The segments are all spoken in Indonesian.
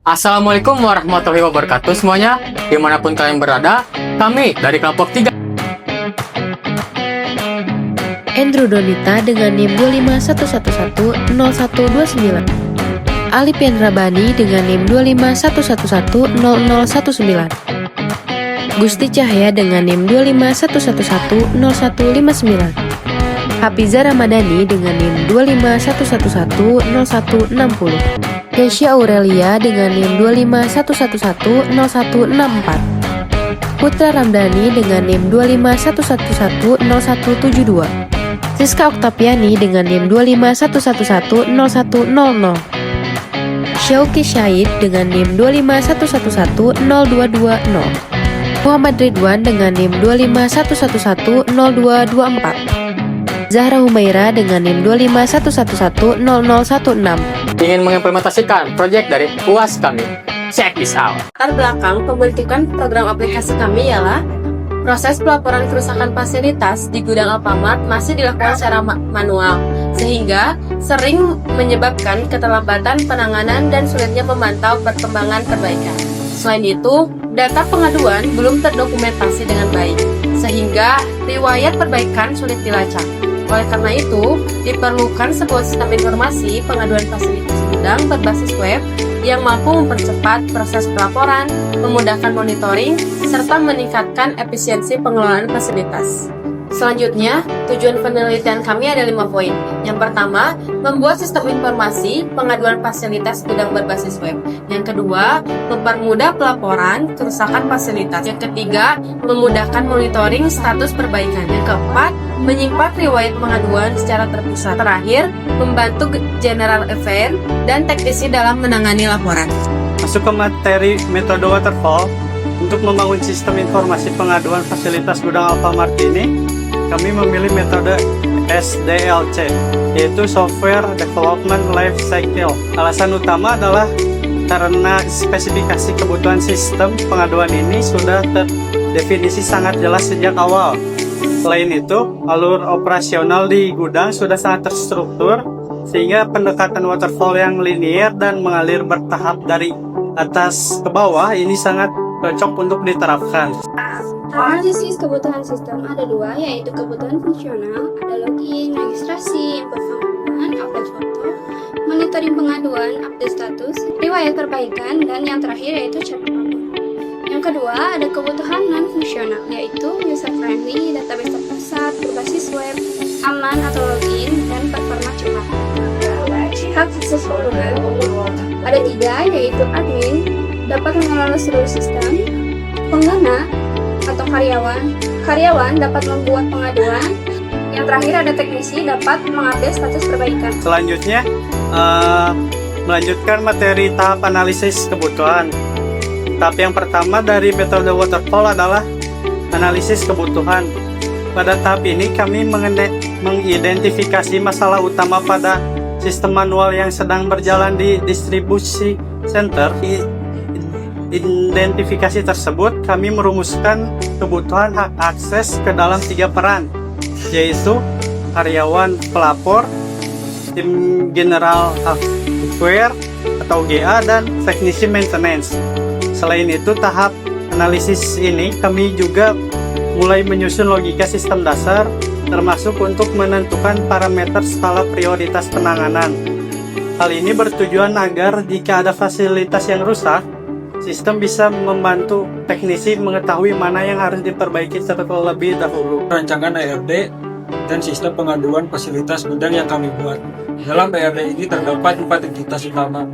Assalamualaikum warahmatullahi wabarakatuh semuanya. Dimanapun kalian berada, kami dari kelompok 3 Andrew Donita dengan NIM 251110129, Ali Pendrabani dengan NIM 251110019, Gusti Cahya dengan NIM 251110159, Hafiza Ramadhani dengan NIM 251110160, Kesya Aurelia dengan NIM 251110164, Putra Ramdhani dengan NIM 251110172, Siska Oktaviani dengan NIM 251110100, Syauki Syahid dengan NIM 251110220, Muhammad Ridwan dengan NIM 251110224, Zahra Humaira dengan NIM 251110016. ingin mengimplementasikan proyek dari UAS kami. Check this out. Latar belakang pembentukan program aplikasi kami ialah proses pelaporan kerusakan fasilitas di gudang Alfamart masih dilakukan secara manual, sehingga sering menyebabkan keterlambatan penanganan dan sulitnya memantau perkembangan perbaikan. Selain itu, data pengaduan belum terdokumentasi dengan baik, sehingga riwayat perbaikan sulit dilacak. Oleh karena itu, diperlukan sebuah sistem informasi pengaduan fasilitas gudang berbasis web yang mampu mempercepat proses pelaporan, memudahkan monitoring, serta meningkatkan efisiensi pengelolaan fasilitas. Selanjutnya, tujuan penelitian kami ada 5 poin. Yang pertama, membuat sistem informasi pengaduan fasilitas gudang berbasis web. Yang kedua, mempermudah pelaporan kerusakan fasilitas. Yang ketiga, memudahkan monitoring status perbaikan. Yang keempat, menyimpan riwayat pengaduan secara terpusat. Terakhir, membantu general affair dan teknisi dalam menangani laporan. Masuk ke materi metode waterfall. Untuk membangun sistem informasi pengaduan fasilitas gudang Alfamart ini, kami memilih metode SDLC, yaitu Software Development Life Cycle. Alasan utama adalah karena spesifikasi kebutuhan sistem pengaduan ini sudah terdefinisi sangat jelas sejak awal. Selain itu, alur operasional di gudang sudah sangat terstruktur, sehingga pendekatan waterfall yang linear dan mengalir bertahap dari atas ke bawah ini sangat cocok untuk diterapkan. Analisis kebutuhan sistem ada 2, yaitu kebutuhan fungsional, ada login, registrasi, input pengaduan, update foto, monitoring pengaduan, update status, riwayat perbaikan, dan yang terakhir yaitu chat lapor. Yang kedua, ada kebutuhan non-fungsional, yaitu user-friendly, database terpusat, berbasis web, aman atau login, dan performa cepat. Hak akses pengguna ada 3, yaitu admin, dapat mengelola seluruh sistem, pengguna atau karyawan dapat membuat pengaduan, yang terakhir ada teknisi dapat mengupdate status perbaikan. Selanjutnya, melanjutkan materi tahap analisis kebutuhan. Tahap yang pertama dari metode waterfall adalah analisis kebutuhan. Pada tahap ini kami mengidentifikasi masalah utama pada sistem manual yang sedang berjalan di distribusi center. Identifikasi tersebut, kami merumuskan kebutuhan hak akses ke dalam 3 peran, yaitu karyawan pelapor, tim general affair atau GA, dan teknisi maintenance. Selain itu, tahap analisis ini kami juga mulai menyusun logika sistem dasar, termasuk untuk menentukan parameter skala prioritas penanganan. Hal ini bertujuan agar jika ada fasilitas yang rusak, sistem bisa membantu teknisi mengetahui mana yang harus diperbaiki terlebih dahulu. Rancangan ERD dan sistem pengaduan fasilitas gudang yang kami buat. Dalam ERD ini terdapat 4 entitas utama,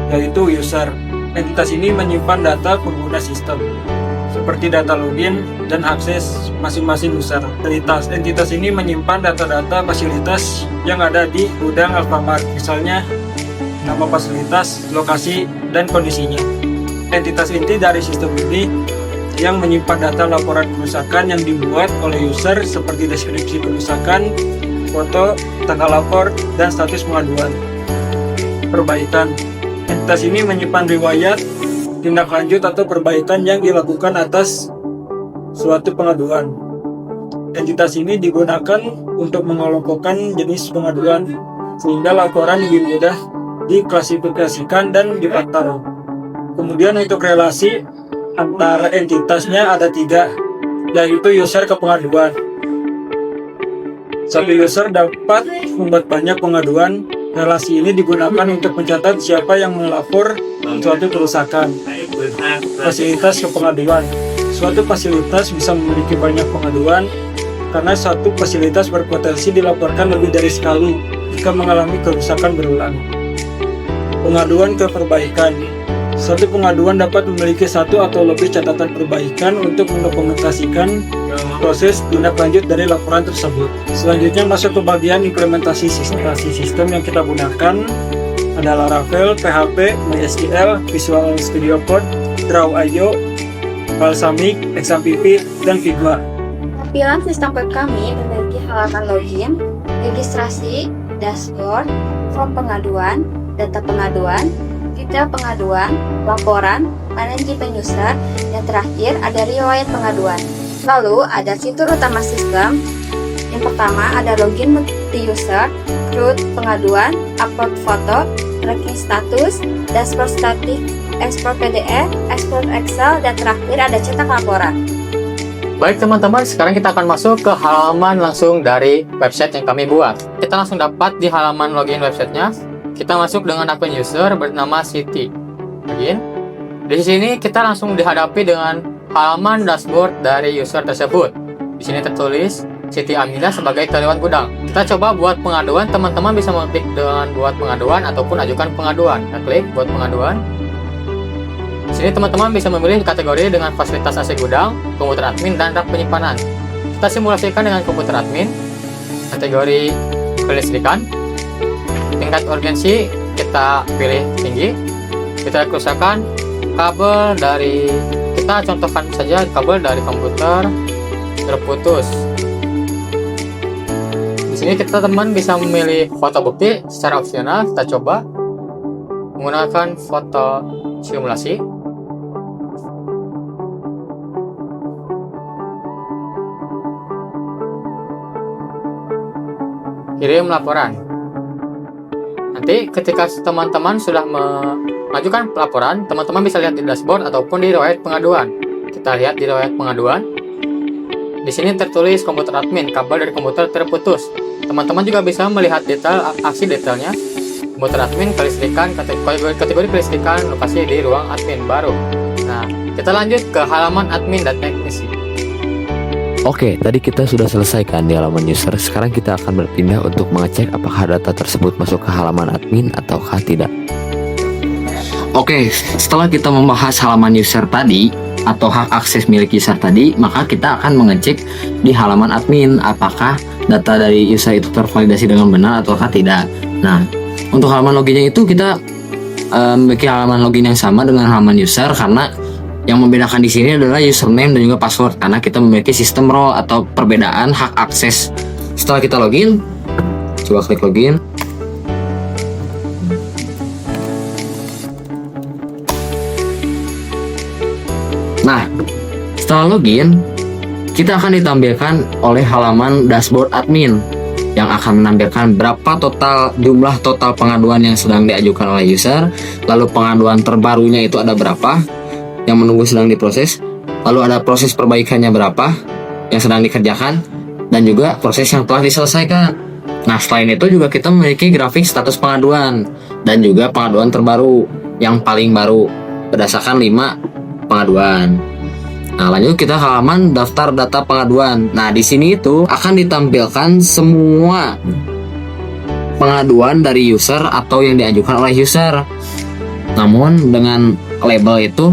yaitu user. Entitas ini menyimpan data pengguna sistem, seperti data login dan akses masing-masing user. Entitas ini menyimpan data-data fasilitas yang ada di gudang Alfamart, misalnya nama fasilitas, lokasi, dan kondisinya. Entitas inti dari sistem ini yang menyimpan data laporan kerusakan yang dibuat oleh user, seperti deskripsi kerusakan, foto, tanggal lapor, dan status pengaduan. Perbaikan. Entitas ini menyimpan riwayat, tindak lanjut atau perbaikan yang dilakukan atas suatu pengaduan. Entitas ini digunakan untuk mengelompokkan jenis pengaduan, sehingga laporan lebih mudah diklasifikasikan dan dipantau. Kemudian untuk relasi antara entitasnya ada 3, yaitu user ke pengaduan. Satu user dapat membuat banyak pengaduan. Relasi ini digunakan untuk mencatat siapa yang melapor suatu kerusakan. Fasilitas ke pengaduan. Suatu fasilitas bisa memiliki banyak pengaduan karena satu fasilitas berpotensi dilaporkan lebih dari sekali jika mengalami kerusakan berulang. Pengaduan ke perbaikan. Suatu pengaduan dapat memiliki satu atau lebih catatan perbaikan untuk mendokumentasikan proses tindak lanjut dari laporan tersebut. Selanjutnya masuk ke bagian implementasi sistem yang kita gunakan adalah Laravel, PHP, MySQL, Visual Studio Code, Draw.io, Balsamiq, XAMPP, dan Figma. Tampilan sistem web kami memiliki halaman login, registrasi, dashboard, form pengaduan, data pengaduan, detail pengaduan, laporan, manajemen user, yang terakhir ada riwayat pengaduan. Lalu ada fitur utama sistem. Yang pertama ada login multi user, root pengaduan, upload foto, tracking status, dashboard statik, ekspor PDF, ekspor Excel, dan terakhir ada cetak laporan. Baik teman-teman, sekarang kita akan masuk ke halaman langsung dari website yang kami buat. Kita langsung dapat di halaman login websitenya. Kita masuk dengan akun user bernama Siti. Login. Di sini kita langsung dihadapi dengan halaman dashboard dari user tersebut. Di sini tertulis Siti Aminah sebagai karyawan gudang. Kita coba buat pengaduan. Teman-teman bisa mengklik dengan buat pengaduan ataupun ajukan pengaduan. Kita klik buat pengaduan. Di sini teman-teman bisa memilih kategori dengan fasilitas AC gudang, komputer admin, dan rak penyimpanan. Kita simulasikan dengan komputer admin. Kategori kelistrikan. Tingkat urgensi kita pilih tinggi. Kita kerusakan kabel dari, kita contohkan saja kabel dari komputer terputus. Di sini kita teman bisa memilih foto bukti secara opsional. Kita coba menggunakan foto simulasi. Kirim laporan. Nanti ketika teman-teman sudah mengajukan laporan, teman-teman bisa lihat di dashboard ataupun di riwayat pengaduan. Kita lihat di riwayat pengaduan. Di sini tertulis komputer admin, kabel dari komputer terputus. Teman-teman juga bisa melihat detail aksi detailnya. Komputer admin, kelistrikan, kategori kelistrikan, lokasi di ruang admin baru. Nah, kita lanjut ke halaman admin dan teknisi. Oke, tadi kita sudah selesaikan di halaman user. Sekarang kita akan berpindah untuk mengecek apakah data tersebut masuk ke halaman admin ataukah tidak. Oke, setelah kita membahas halaman user tadi atau hak akses milik user tadi, maka kita akan mengecek di halaman admin apakah data dari user itu tervalidasi dengan benar ataukah tidak. Nah, untuk halaman loginnya itu kita memiliki halaman login yang sama dengan halaman user karena yang membedakan di sini adalah username dan juga password karena kita memiliki sistem role atau perbedaan hak akses. Setelah kita login, coba klik login. Nah, setelah login, kita akan ditampilkan oleh halaman dashboard admin yang akan menampilkan berapa jumlah total pengaduan yang sedang diajukan oleh user, lalu pengaduan terbarunya itu ada berapa yang menunggu sedang diproses, lalu ada proses perbaikannya berapa yang sedang dikerjakan, dan juga proses yang telah diselesaikan. Nah, selain itu juga kita memiliki grafik status pengaduan dan juga pengaduan terbaru yang paling baru berdasarkan 5 pengaduan. Nah, lanjut kita halaman daftar data pengaduan. Nah, di sini itu akan ditampilkan semua pengaduan dari user atau yang diajukan oleh user. Namun dengan label itu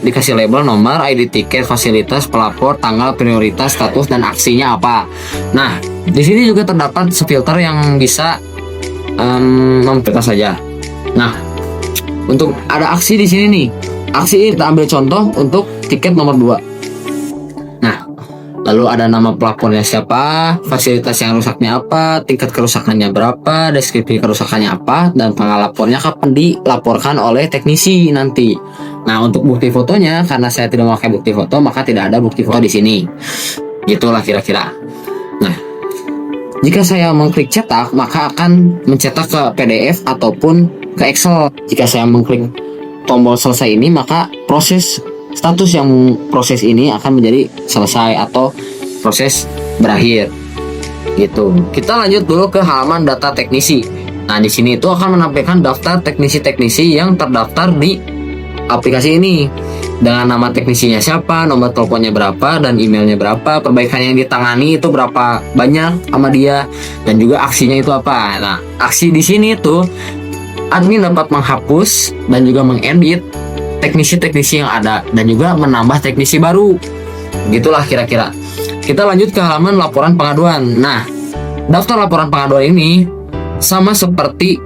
dikasih label nomor, ID tiket, fasilitas, pelapor, tanggal, prioritas, status, dan aksinya apa. Nah, di sini juga terdapat filter yang bisa memfilter saja. Nah, untuk ada aksi di sini nih. Aksi ini kita ambil contoh untuk tiket nomor 2. Nah, lalu ada nama pelapornya siapa, fasilitas yang rusaknya apa, tingkat kerusakannya berapa, deskripsi kerusakannya apa, dan tanggal lapornya kapan dilaporkan oleh teknisi nanti. Nah, untuk bukti fotonya, karena saya tidak memakai bukti foto, maka tidak ada bukti foto di sini. Gitulah kira-kira. Nah, jika saya mengklik cetak, maka akan mencetak ke PDF ataupun ke Excel. Jika saya mengklik tombol selesai ini, maka proses ini akan menjadi selesai atau proses berakhir. Gitu. Kita lanjut dulu ke halaman data teknisi. Nah, di sini itu akan menampilkan daftar teknisi-teknisi yang terdaftar di aplikasi ini. Dengan nama teknisinya siapa, nomor teleponnya berapa, dan emailnya berapa, perbaikan yang ditangani itu berapa banyak sama dia, dan juga aksinya itu apa. Nah, aksi di sini itu admin dapat menghapus dan juga mengedit teknisi-teknisi yang ada dan juga menambah teknisi baru. Gitulah kira-kira. Kita lanjut ke halaman laporan pengaduan. Nah, daftar laporan pengaduan ini sama seperti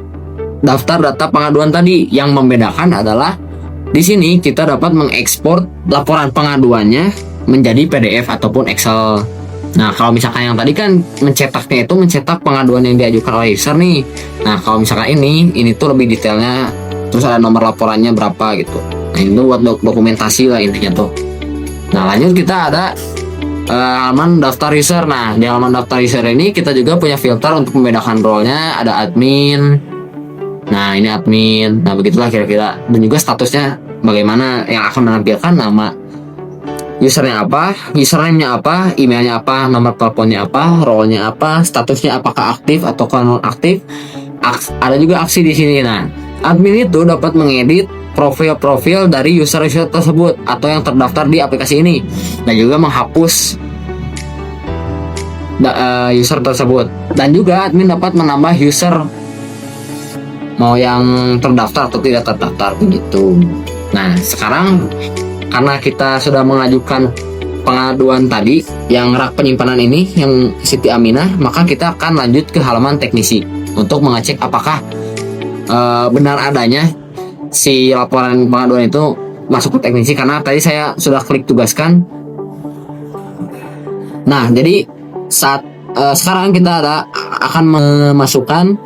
daftar data pengaduan tadi. Yang membedakan adalah di sini kita dapat mengekspor laporan pengaduannya menjadi PDF ataupun Excel. Nah, kalau misalkan yang tadi kan mencetaknya itu mencetak pengaduan yang diajukan oleh user nih. Nah, kalau misalkan ini tuh lebih detailnya, terus ada nomor laporannya berapa gitu. Nah, itu buat dokumentasi lah intinya tuh. Nah, lanjut kita ada halaman daftar user. Nah, di halaman daftar user ini kita juga punya filter untuk membedakan role-nya. Ada admin. Nah, ini admin. Nah, begitulah kira-kira. Dan juga statusnya bagaimana, yang akan menampilkan nama usernya apa, username-nya apa, emailnya apa, nomor teleponnya apa, role-nya apa, statusnya apakah aktif atau non aktif. Ada juga aksi di sini. Nah, admin itu dapat mengedit profil-profil dari user-user tersebut atau yang terdaftar di aplikasi ini, dan juga menghapus user tersebut. Dan juga admin dapat menambah user mau yang terdaftar atau tidak terdaftar begitu. Nah, sekarang karena kita sudah mengajukan pengaduan tadi yang rak penyimpanan ini yang Siti Aminah, maka kita akan lanjut ke halaman teknisi untuk mengecek apakah benar adanya si laporan pengaduan itu masuk ke teknisi, karena tadi saya sudah klik tugaskan. Nah, jadi sekarang kita akan memasukkan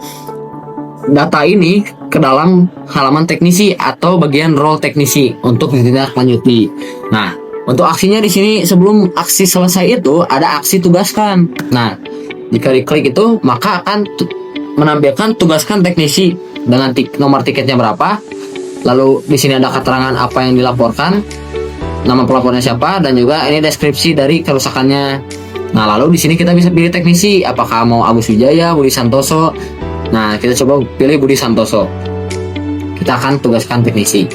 data ini ke dalam halaman teknisi atau bagian role teknisi untuk ditindaklanjuti. Nah, untuk aksinya di sini sebelum aksi selesai itu ada aksi tugaskan. Nah, jika diklik itu maka akan menampilkan tugaskan teknisi dengan nomor tiketnya berapa. Lalu di sini ada keterangan apa yang dilaporkan, nama pelapornya siapa, dan juga ini deskripsi dari kerusakannya. Nah, lalu di sini kita bisa pilih teknisi, apakah mau Agus Wijaya, Budi Santoso. Nah, kita coba pilih Budi Santoso. Kita akan tugaskan teknisi.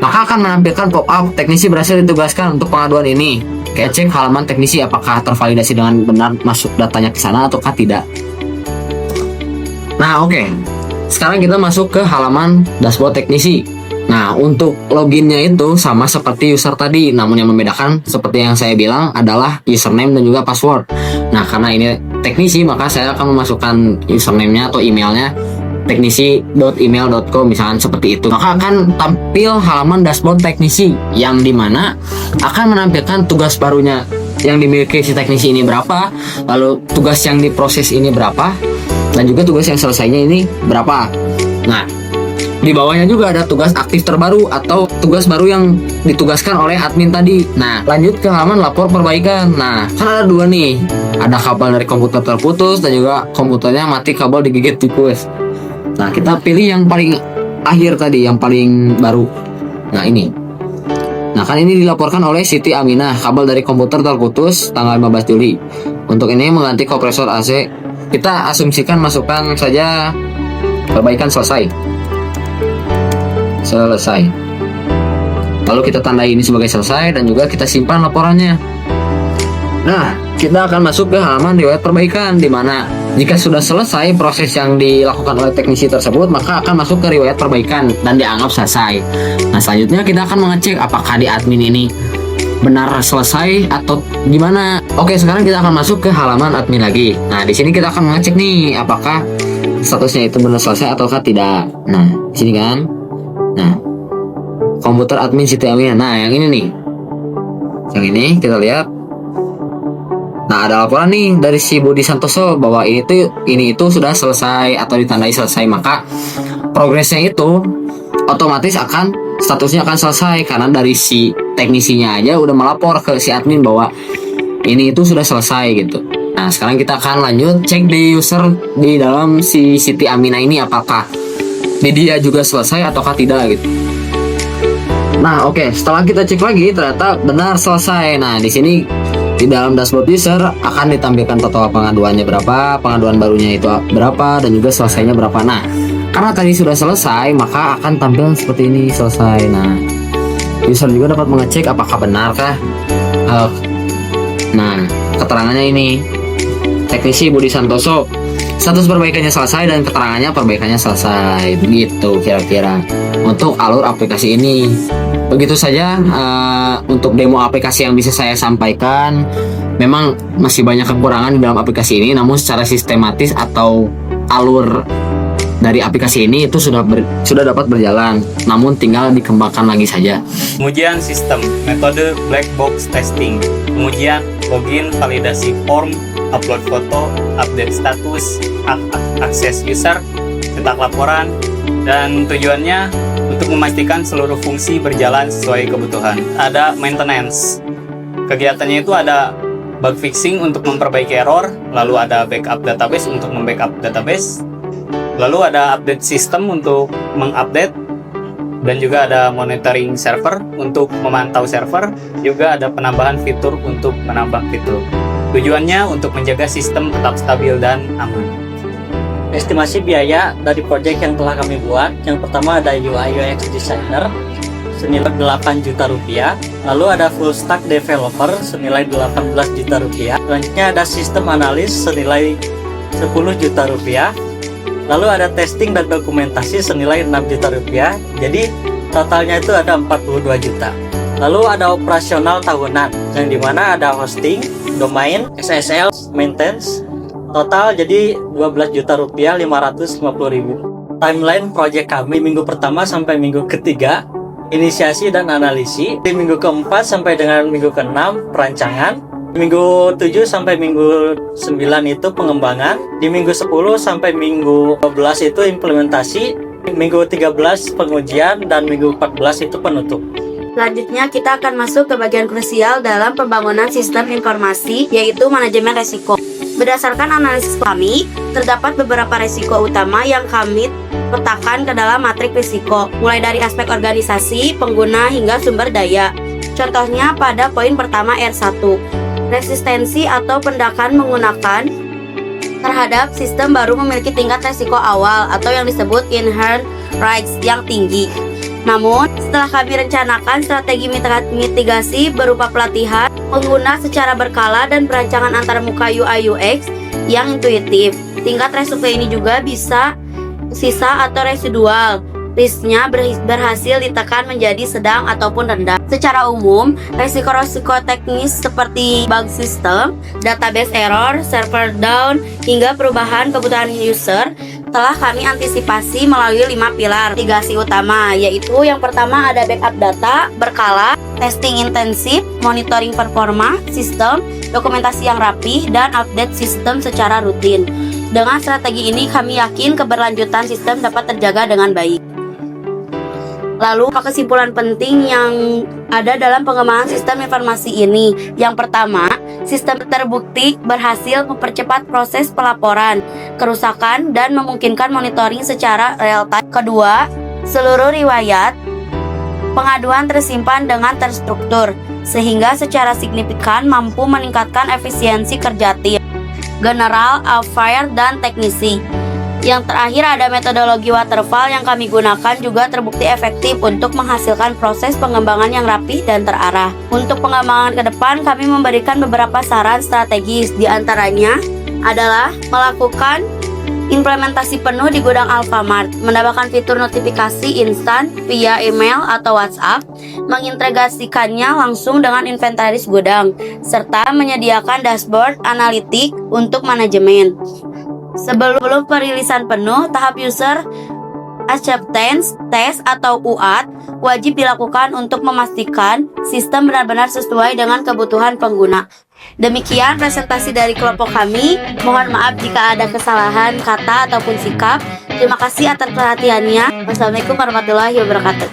Maka akan menampilkan pop-up teknisi berhasil ditugaskan untuk pengaduan ini. Kayak cek halaman teknisi apakah tervalidasi dengan benar masuk datanya ke sana ataukah tidak. Nah, oke. Sekarang kita masuk ke halaman dashboard teknisi. Nah, untuk loginnya itu sama seperti user tadi, namun yang membedakan seperti yang saya bilang adalah username dan juga password. Nah, karena ini teknisi, maka saya akan memasukkan username-nya atau emailnya teknisi.email.com misalkan seperti itu. Maka akan tampil halaman dashboard teknisi yang dimana akan menampilkan tugas barunya yang dimiliki si teknisi ini berapa, lalu tugas yang diproses ini berapa, dan juga tugas yang selesainya ini berapa. Nah, di bawahnya juga ada tugas aktif terbaru atau tugas baru yang ditugaskan oleh admin tadi. Nah, lanjut ke halaman lapor perbaikan. Nah, kan ada dua nih. Ada kabel dari komputer terputus dan juga komputernya mati kabel digigit tikus. Nah, kita pilih yang paling akhir tadi, yang paling baru. Nah, ini. Nah, kan ini dilaporkan oleh Siti Aminah, kabel dari komputer terputus tanggal 15 Juli. Untuk ini mengganti kompresor AC. Kita asumsikan masukkan saja perbaikan selesai. Lalu kita tandai ini sebagai selesai dan juga kita simpan laporannya. Nah, kita akan masuk ke halaman riwayat perbaikan, di mana jika sudah selesai proses yang dilakukan oleh teknisi tersebut, maka akan masuk ke riwayat perbaikan dan dianggap selesai. Nah, selanjutnya kita akan mengecek apakah di admin ini benar selesai atau gimana. Oke, sekarang kita akan masuk ke halaman admin lagi. Nah, di sini kita akan mengecek nih apakah statusnya itu benar selesai ataukah tidak. Nah, di sini kan. Nah, komputer admin Siti Aminah. Nah, yang ini nih. Yang ini kita lihat. Nah, ada laporan nih dari si Budi Santoso bahwa ini itu sudah selesai atau ditandai selesai, maka progresnya itu otomatis statusnya akan selesai karena dari si teknisinya aja udah melapor ke si admin bahwa ini itu sudah selesai gitu. Nah, sekarang kita akan lanjut cek di user di dalam si Siti Aminah ini apakah di dia juga selesai ataukah tidak gitu. Nah, oke, setelah kita cek lagi ternyata benar selesai. Nah, di sini di dalam dashboard user akan ditampilkan total pengaduannya berapa, pengaduan barunya itu berapa, dan juga selesainya berapa. Nah, karena tadi sudah selesai, maka akan tampil seperti ini, selesai. Nah, user juga dapat mengecek apakah benarkah. Nah, keterangannya ini. Teknisi Budi Santoso, status perbaikannya selesai dan keterangannya perbaikannya selesai. Begitu kira-kira untuk alur aplikasi ini. Begitu saja untuk demo aplikasi yang bisa saya sampaikan. Memang masih banyak kekurangan di dalam aplikasi ini, namun secara sistematis atau alur dari aplikasi ini itu sudah dapat berjalan, namun tinggal dikembangkan lagi saja. Pengujian sistem, metode black box testing, pengujian login, validasi form, upload foto, update status, akses user, cetak laporan, dan tujuannya untuk memastikan seluruh fungsi berjalan sesuai kebutuhan. Ada maintenance, kegiatannya itu ada bug fixing untuk memperbaiki error, lalu ada backup database untuk membackup database, lalu ada update sistem untuk mengupdate, dan juga ada monitoring server untuk memantau server, juga ada penambahan fitur untuk menambah fitur. Tujuannya untuk menjaga sistem tetap stabil dan aman. Estimasi biaya dari proyek yang telah kami buat, yang pertama ada UI UX designer senilai 8 juta rupiah, lalu ada full stack developer senilai 18 juta rupiah, selanjutnya ada sistem analis senilai 10 juta rupiah, lalu ada testing dan dokumentasi senilai 6 juta rupiah, jadi totalnya itu ada 42 juta. Lalu ada operasional tahunan, yang dimana ada hosting, domain, SSL, maintenance, total jadi 12 juta rupiah 550 ribu. Timeline proyek kami minggu pertama sampai minggu ketiga, inisiasi dan analisi. Di minggu keempat sampai dengan minggu keenam, perancangan. Minggu 7 sampai minggu 9 itu pengembangan. Di minggu 10 sampai minggu 12 itu implementasi. Minggu 13 pengujian, dan minggu 14 itu penutup. Selanjutnya kita akan masuk ke bagian krusial dalam pembangunan sistem informasi, yaitu manajemen resiko. Berdasarkan analisis kami, terdapat beberapa resiko utama yang kami petakan ke dalam matrik risiko, mulai dari aspek organisasi, pengguna, hingga sumber daya. Contohnya pada poin pertama R1, resistensi atau pendakan menggunakan terhadap sistem baru memiliki tingkat resiko awal atau yang disebut inherent risks yang tinggi. Namun, setelah kami rencanakan strategi mitigasi berupa pelatihan pengguna secara berkala dan perancangan antarmuka UI UX yang intuitif, tingkat resiko ini juga bisa sisa atau residual. Risknya berhasil ditekan menjadi sedang ataupun rendah. Secara umum, resiko-resiko teknis seperti bug system, database error, server down, hingga perubahan kebutuhan user telah kami antisipasi melalui 5 pilar mitigasi utama, yaitu yang pertama ada backup data berkala, testing intensif, monitoring performa sistem, dokumentasi yang rapi, dan update sistem secara rutin. Dengan strategi ini kami yakin keberlanjutan sistem dapat terjaga dengan baik. Lalu, apa kesimpulan penting yang ada dalam pengembangan sistem informasi ini? Yang pertama, sistem terbukti berhasil mempercepat proses pelaporan, kerusakan, dan memungkinkan monitoring secara real time. Kedua, seluruh riwayat pengaduan tersimpan dengan terstruktur, sehingga secara signifikan mampu meningkatkan efisiensi kerja tim, general, outlier, dan teknisi. Yang terakhir ada metodologi waterfall yang kami gunakan juga terbukti efektif untuk menghasilkan proses pengembangan yang rapi dan terarah. Untuk pengembangan ke depan kami memberikan beberapa saran strategis, diantaranya adalah melakukan implementasi penuh di gudang Alfamart, menambahkan fitur notifikasi instan via email atau WhatsApp, mengintegrasikannya langsung dengan inventaris gudang, serta menyediakan dashboard analitik untuk manajemen. Sebelum perilisan penuh, tahap user acceptance test atau UAT wajib dilakukan untuk memastikan sistem benar-benar sesuai dengan kebutuhan pengguna. Demikian presentasi dari kelompok kami. Mohon maaf jika ada kesalahan kata ataupun sikap. Terima kasih atas perhatiannya. Wassalamualaikum warahmatullahi wabarakatuh.